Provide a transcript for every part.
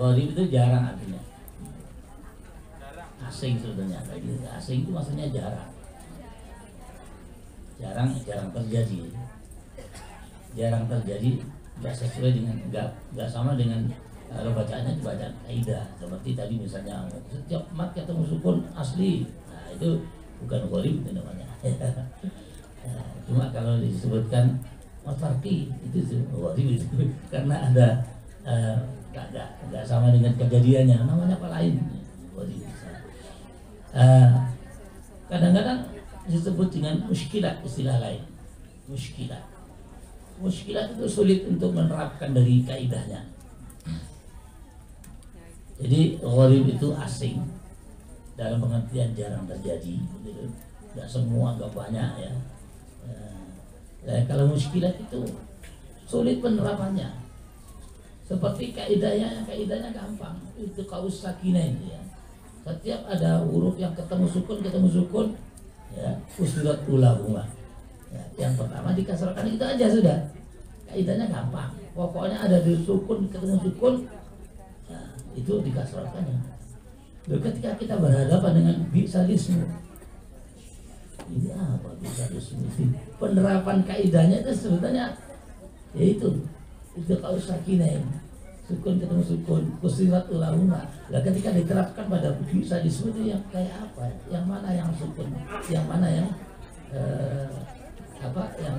Gharib itu jarang artinya. Asing sebetulnya. Asing itu maksudnya jarang. Jarang terjadi. Jarang terjadi, nggak sesuai dengan, nggak sama dengan kalau bacaannya itu bacaan kaidah. Seperti tadi misalnya setiap mat ketemu sukun asli. Nah itu bukan gharib itu namanya. Cuma kalau disebutkan mafarki itu gharib itu karena ada nggak sama dengan kejadiannya, namanya apa lain. Kadang-kadang disebut dengan muskilat, istilah lain. Muskilat itu sulit untuk menerapkan dari kaidahnya. Jadi gharib itu asing dalam pengertian jarang terjadi, gitu. Nggak semua, nggak banyak ya. Kalau muskilat itu sulit penerapannya. Seperti kaidahnya gampang. Itu kaus sakinah itu ya. Setiap ada huruf yang ketemu sukun ya, usulat ulahuma. Ya, yang pertama dikasarkan itu aja sudah. Kaidahnya gampang. Pokoknya ada di sukun ketemu sukun, ya, itu dikasarkannya. Ketika kita berhadapan dengan bisalisme, ini apa bisalisme? Penerapan kaidahnya itu sebetulnya yaitu itu kaus sakinah ini. Sukun ketemu sukun, usulat ulahuma. Nah, ketika diterapkan pada bisalisme itu yang kayak apa? Yang mana yang sukun? Yang mana yang yang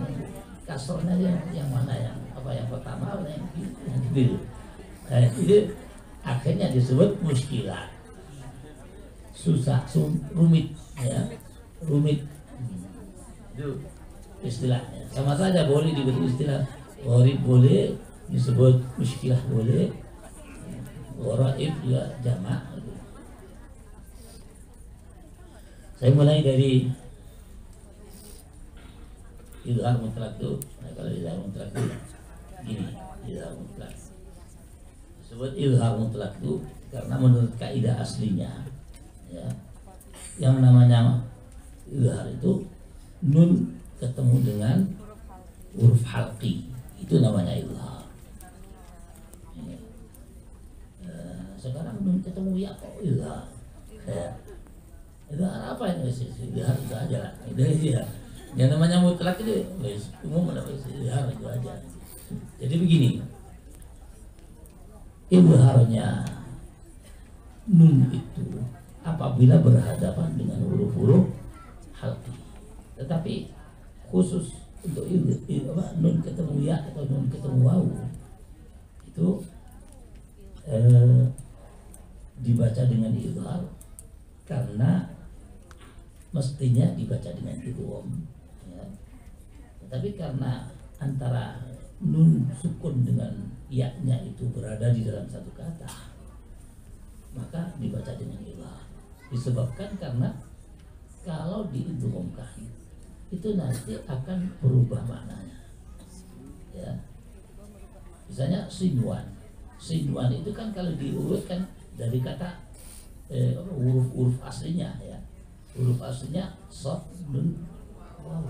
kasarnya yang mana yang yang pertama yang gitu. Itu akhirnya disebut muskilah, susah, rumit ya, rumit itu istilahnya. Sama saja boleh diberi istilah gharib, boleh disebut muskilah, boleh gharaib juga jamak. Saya mulai dari idhar mutlak itu. Nah, kalau idhar mutlak itu gini, idhar mutlak disebut idhar mutlak itu karena menurut kaidah aslinya ya, yang namanya idhar itu nun ketemu dengan huruf halqi, itu namanya idhar. Sekarang nun ketemu ya kok idhar ya. Idhar apa ini? Idhar itu aja lah. Itu ya. Yang namanya mutlak itu umum ada idhar itu aja. Jadi begini, idharnya nun itu apabila berhadapan dengan huruf-huruf halqi. Tetapi khusus untuk nun ketemu ya atau nun ketemu waw itu dibaca dengan idhar karena mestinya dibaca dengan idgham ya. Tetapi karena antara nun sukun dengan ya-nya itu berada di dalam satu kata, maka dibaca dengan idgham. Disebabkan karena kalau diidghamkan itu nanti akan berubah maknanya ya. Misalnya sinwan itu kan kalau diurutkan dari kata huruf aslinya ya, huruf aslinya shad, nun, waw.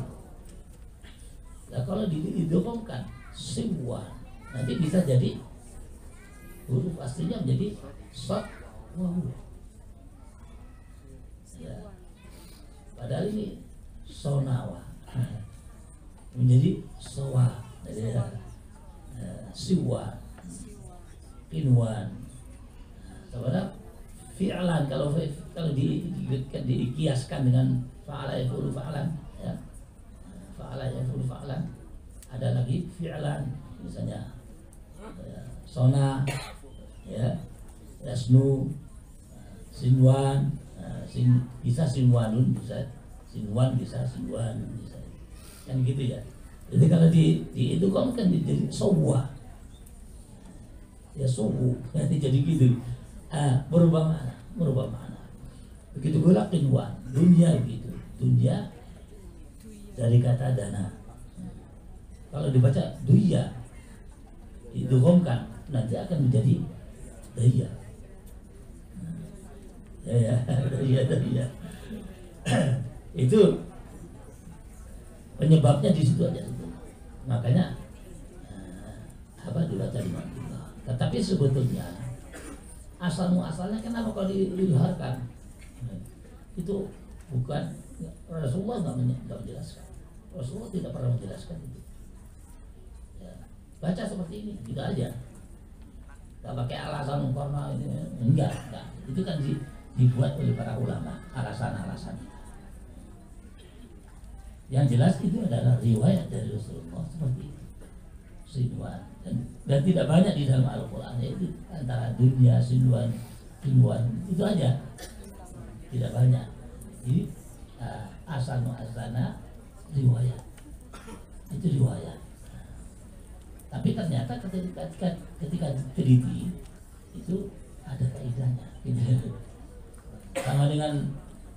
Nah kalau diidghamkan sinwan nanti bisa jadi huruf aslinya menjadi shad, waw ya. Padahal ini sonawa menjadi sowa, jadi siwa, kinwan. Sebenarnya fi'lan kalau dikiaskan dengan fa'ala yaf'ulu fa'lan ya, fa'ala yaf'ulu fa'lan, ada lagi fi'lan misalnya sona ya, yasnu, sinwan, bisa sinwanun, bisa sinwan, bisa sinwan, bisa kan gitu ya. Jadi kalau itu kan jadi sowa ya, suhu nanti jadi gitu. Berubah makna. Begitu pula kinwan, dunia gitu. Dunia dari kata dana. Kalau dibaca duya, idghamkan nanti akan menjadi daya. Daya. Itu penyebabnya di situ aja. Makanya dibaca dengan idgham. Tetapi sebetulnya asal muasalnya kenapa kalau diluharkan? Itu bukan, Rasulullah nggak menjelaskan. Rasulullah tidak pernah menjelaskan itu. Ya, baca seperti ini, gitu aja. Nggak pakai alasan karena ini, enggak. Itu kan dibuat oleh para ulama, alasan-alasan. Yang jelas itu adalah riwayat dari Rasulullah seperti itu. Sinduan dan tidak banyak di dalam Al-Quran, yaitu antara dunia, sinduan itu aja, tidak banyak. Jadi asal muasana riwayat itu riwayat. Tapi ternyata ketika diteliti itu ada kaidahnya. Sama dengan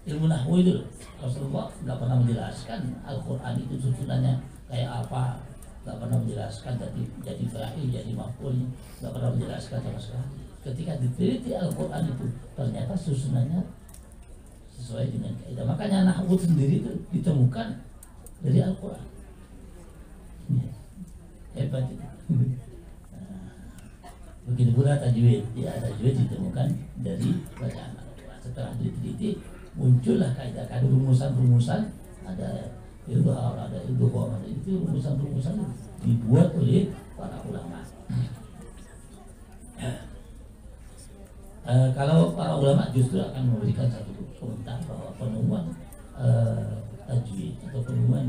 ilmu nahwu itu, Rasulullah nggak pernah menjelaskan Al-Quran itu susunannya kayak apa. Nggak pernah menjelaskan jadi fa'il, jadi maf'ul, nggak pernah menjelaskan sama sekali. Ketika diteliti Al-Quran itu ternyata susunannya sesuai dengan kaidah. Makanya nahwu sendiri itu ditemukan dari Al-Quran. Hebat itu. Begitu pula tajwid. Ya, tajwid ditemukan dari bacaan Al-Quran. Setelah diteliti muncullah kaidah-kaidah, rumusan-rumusan, ada idhar, ada idgham, itu rumusan-rumusan dibuat oleh para ulama. Kalau para ulama justru akan memberikan satu komentar bahwa penemuan tajwid atau penemuan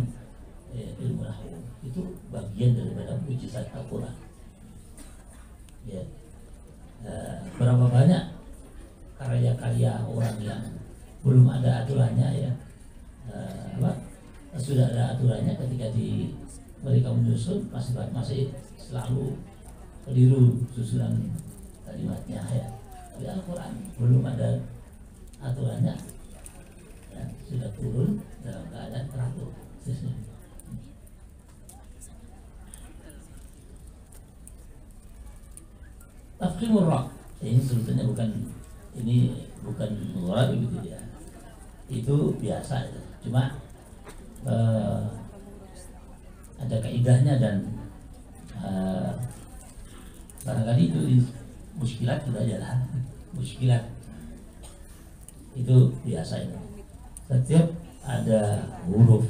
ilmu nahwu itu bagian daripada mujizat Al-Quran. Ya, berapa banyak karya-karya orang yang belum ada aturannya, ya, sudah ada aturannya, ketika mereka menyusun masih selalu keliru susunan kalimatnya, ya. Tapi Al-Quran belum ada aturannya, ya, sudah turun dalam keadaan teratur. Tafkhimur ra, ini sebetulnya bukan murad gitu ya. Itu biasa itu. Cuma ada kaidahnya dan barangkali itu muskilat itu aja lah. Muskilat itu biasa itu. Setiap ada huruf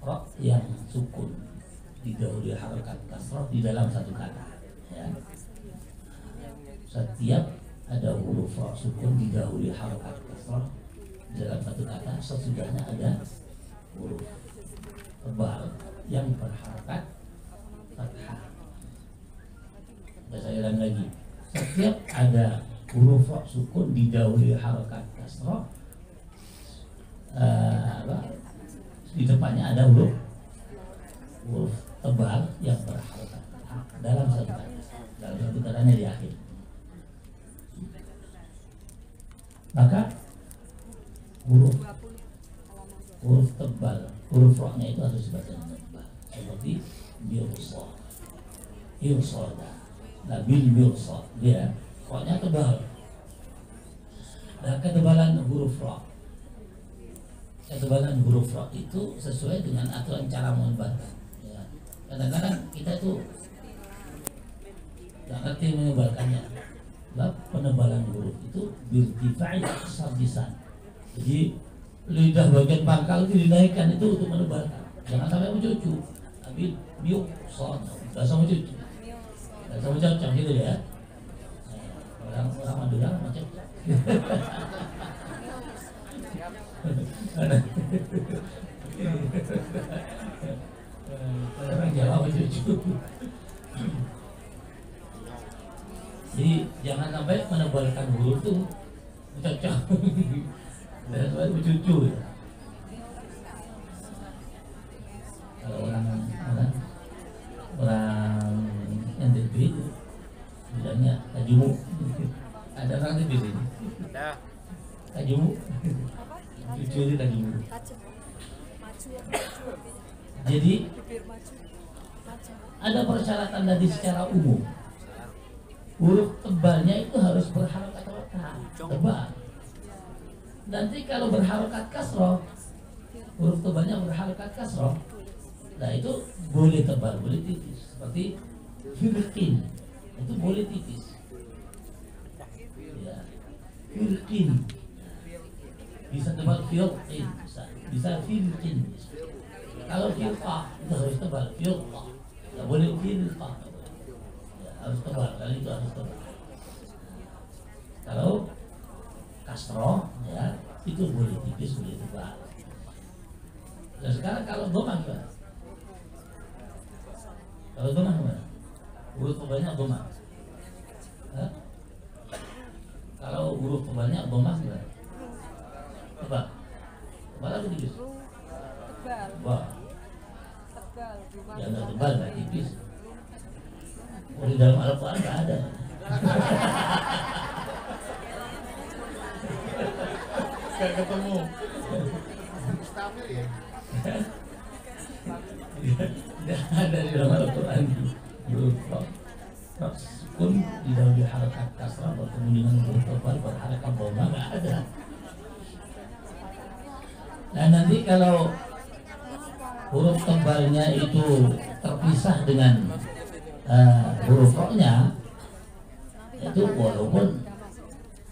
ra yang sukun didahului harokat kasrah di dalam satu kata, ya. Setiap ada huruf ra sukun didahului harokat kasrah di dalam satu kata, sesudahnya ada huruf tebal yang berharakat fathah. Saya ulang lagi. Setiap ada huruf ra sukun didahului harokat kasrah, di depannya ada huruf tebal yang berharakat fathah dalam satu kata. Dalam satu katanya di akhir. Maka huruf tebal, huruf ra-nya itu harus dibaca dengan tebal, seperti mirsad, irsada, nabil mirsad, dia ra-nya tebal. Nah, ketebalan huruf ra itu sesuai dengan aturan cara menyebarkan, ya. Kadang-kadang kita tuh nggak ngerti menyebarkannya. Penebalan huruf itu birtifai aksar lisan. Jadi lidah bagian pangkal itu dinaikkan, itu untuk menebalkan. Jangan sampai mencucu. Tapi miuk son, nggak sama cucu, nggak sama cocok gitu ya. Orang Madura macam. Orang Jawa mencucu. Jadi jangan sampai menebalkan huruf itu cocok dan sampai mencucu, ya. Kalau orang NTB itu bilangnya kajumu. Ada orang NTB ini. Kajumu. Cucu itu kajumu. Jadi ada persyaratan tadi secara umum. Huruf tebalnya itu harus berharokat fathah, tebal. Nanti kalau berharokat kasroh, huruf tebalnya berharokat kasroh, nah itu boleh tebal, boleh tipis. Seperti firqin, itu boleh tipis. firqin, bisa tebal firqin, bisa firqin. Kalau firqah itu harus tebal firqah, nggak boleh firqah, ya, harus tebal, kali itu harus tebal. Kalau kasroh ya itu boleh tipis, boleh tebal. Dan sekarang kalau domah gimana? Kalau domah gimana? Huruf tebalnya domah. Kalau huruf tebalnya domah gimana? Tebal. Tebal atau tipis? Tebal. Wah. Tebal. Ya nggak tebal, nggak tipis. Oh, di dalam Al-Quran nggak ada. Gak ketemu. Mustahil ya. Tidak ada di dalam Al-Quran huruf pun di dalam harakat kasrah bertemu dengan huruf tebal berharakat domah nggak ada. Nah nanti kalau huruf tebalnya itu terpisah dengan huruf roknya, itu walaupun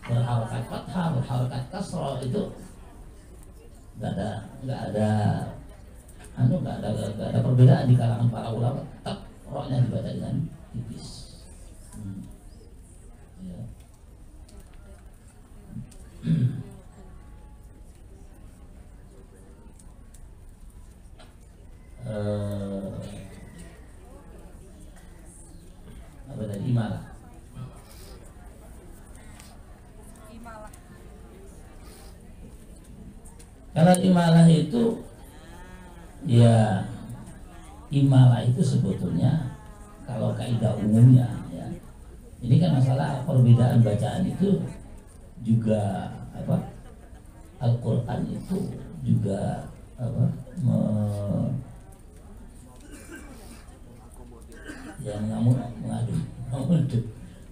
berharakat fathah, berharakat kasrah itu nggak ada perbedaan di kalangan para ulama, tetap roknya dibaca dengan tipis. Ya. Apa tadi imalah? Kalau imalah itu ya, imalah itu sebetulnya kalau kaidah umumnya ya, ini kan masalah perbedaan bacaan itu juga apa, Al-Quran itu juga apa,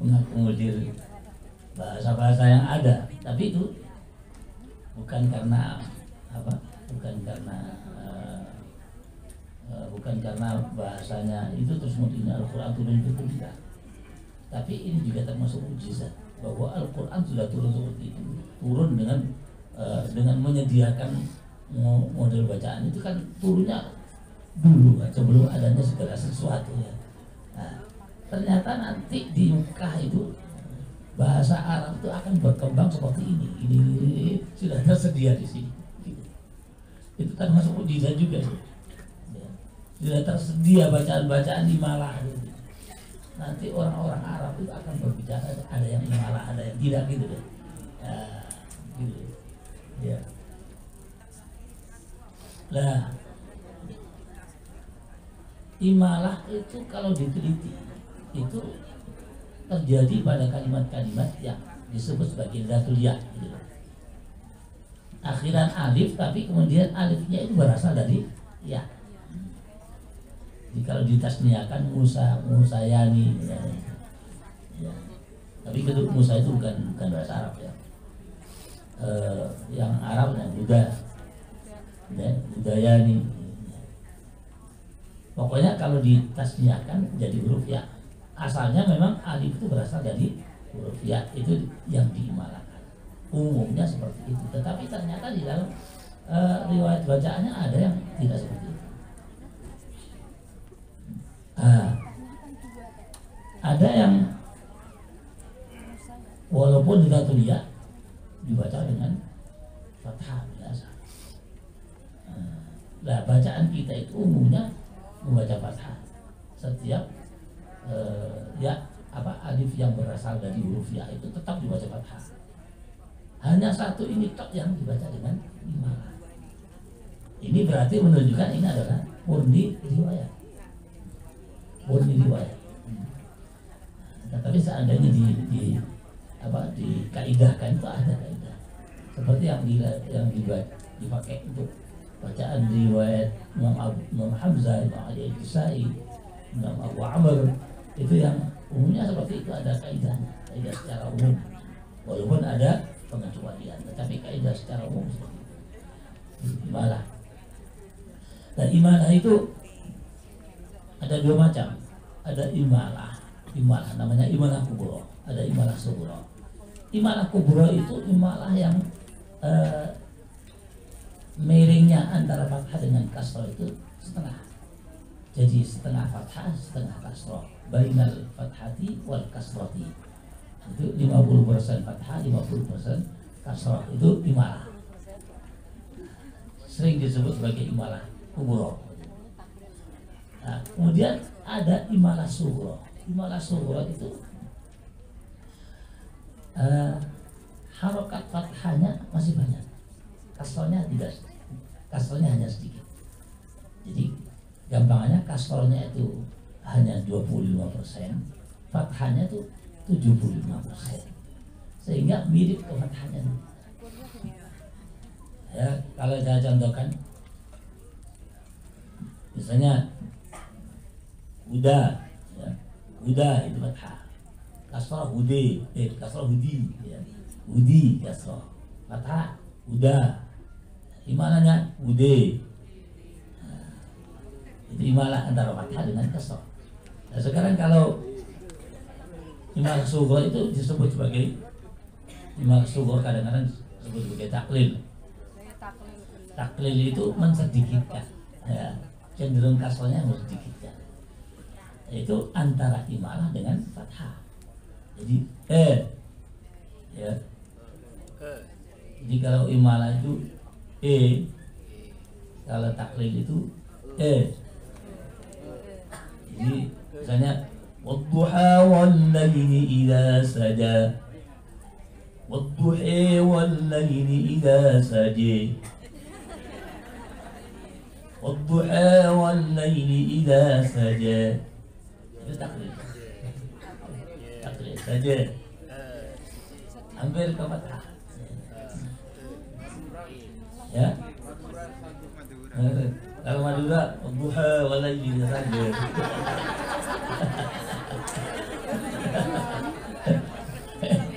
mengakomodir bahasa-bahasa yang ada, tapi itu bukan karena apa, bukan karena bahasanya itu terus mungkin Al-Quran turun itu tidak, tapi ini juga termasuk mukjizat bahwa Al-Quran sudah turun seperti itu, turun dengan menyediakan model bacaan itu kan turunnya dulu kan, sebelum adanya segala sesuatu ya. Nah, ternyata nanti di Mekah itu bahasa Arab itu akan berkembang seperti ini sudah tersedia di sini. Itu termasuk mukjizat juga sih. Ya. Sudah tersedia bacaan-bacaan di Malah gitu. Nanti orang-orang Arab itu akan berbicara, ada yang Malah, ada yang tidak gitu deh. Ya, gitu. Ya. Nah, imalah itu kalau diteliti itu terjadi pada kalimat-kalimat yang disebut sebagai dhatul ya gitu. Akhiran alif tapi kemudian alifnya itu berasal dari ya. Jadi kalau ditasniakan Musayani ya. Ya. Tapi itu Musa itu bukan bahasa Arab ya. Yang Arab yang Budayani. Pokoknya kalau ditasniakan jadi huruf ya. Asalnya memang alif itu berasal dari huruf ya, itu yang diimalakan. Umumnya seperti itu. Tetapi ternyata di dalam riwayat bacaannya ada yang tidak seperti itu. Ada yang walaupun tidak tuliah dibaca dengan fathah biasa. Nah, bacaan kita itu umumnya membaca fathah setiap ya apa alif yang berasal dari huruf ya itu tetap dibaca fathah. Hanya satu ini tok yang dibaca dengan imalah. Ini berarti menunjukkan ini adalah murni riwayat. Murni riwayat. Nah, tapi seandainya dikaidahkan itu ada kaidah. Seperti yang dipakai untuk bacaan riwayat Imam Hamzah, Imam Ali Al-Kisai, Imam Abu Amr, itu yang umumnya seperti itu, ada kaidahnya, kaidah secara umum. Walaupun ada pengecualian, tetapi kaidah secara umum seperti itu. Imalah. Dan imalah itu ada dua macam. Ada imalah namanya imalah kubro, ada imalah sughra. imalah kubro itu imalah yang miringnya antara fathah dengan kasroh itu setengah. Jadi setengah fathah, setengah kasroh. Bainal fathati wal kasroti. Itu 50% fathah, 50% kasroh. Itu imalah. Sering disebut sebagai imalah kubro. Nah, kemudian ada imalah sughra. Imalah sughra itu harokat fathahnya masih banyak, kasrohnya tidak, kasrohnya hanya sedikit. Jadi gampangannya kasrohnya itu hanya 25%, fathahnya itu 75%, sehingga mirip ke fathahnya. Ya, kalau saya contohkan, misalnya Huda, ya, Huda itu fathah, kasroh Hudi, kasroh Hudi, ya. Hudi kasroh, fathah Huda, imalahnya Hudi. Nah, itu imalah antara fathah dengan kasroh. Nah, sekarang kalau imalah sughra itu disebut sebagai imalah sughra, kadang-kadang disebut sebagai taklil. Taklil itu mensedikitkan, ya, cenderung kasrohnya mensedikitkan. Itu antara imalah dengan fathah. Jadi ya. Jadi kalau imalah itu kalau taklil itu Jadi misalnya wadduha wal laili idza saja, wadduha wal laili idza saja, wadduha wal laili idza saja. Itu taklid saja, hampir ke fathah, ya. Kalau Madura duha walaili saja.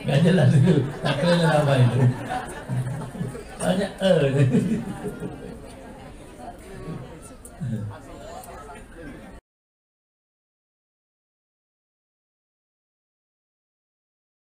Gak jelas itu taklid apa itu, banyak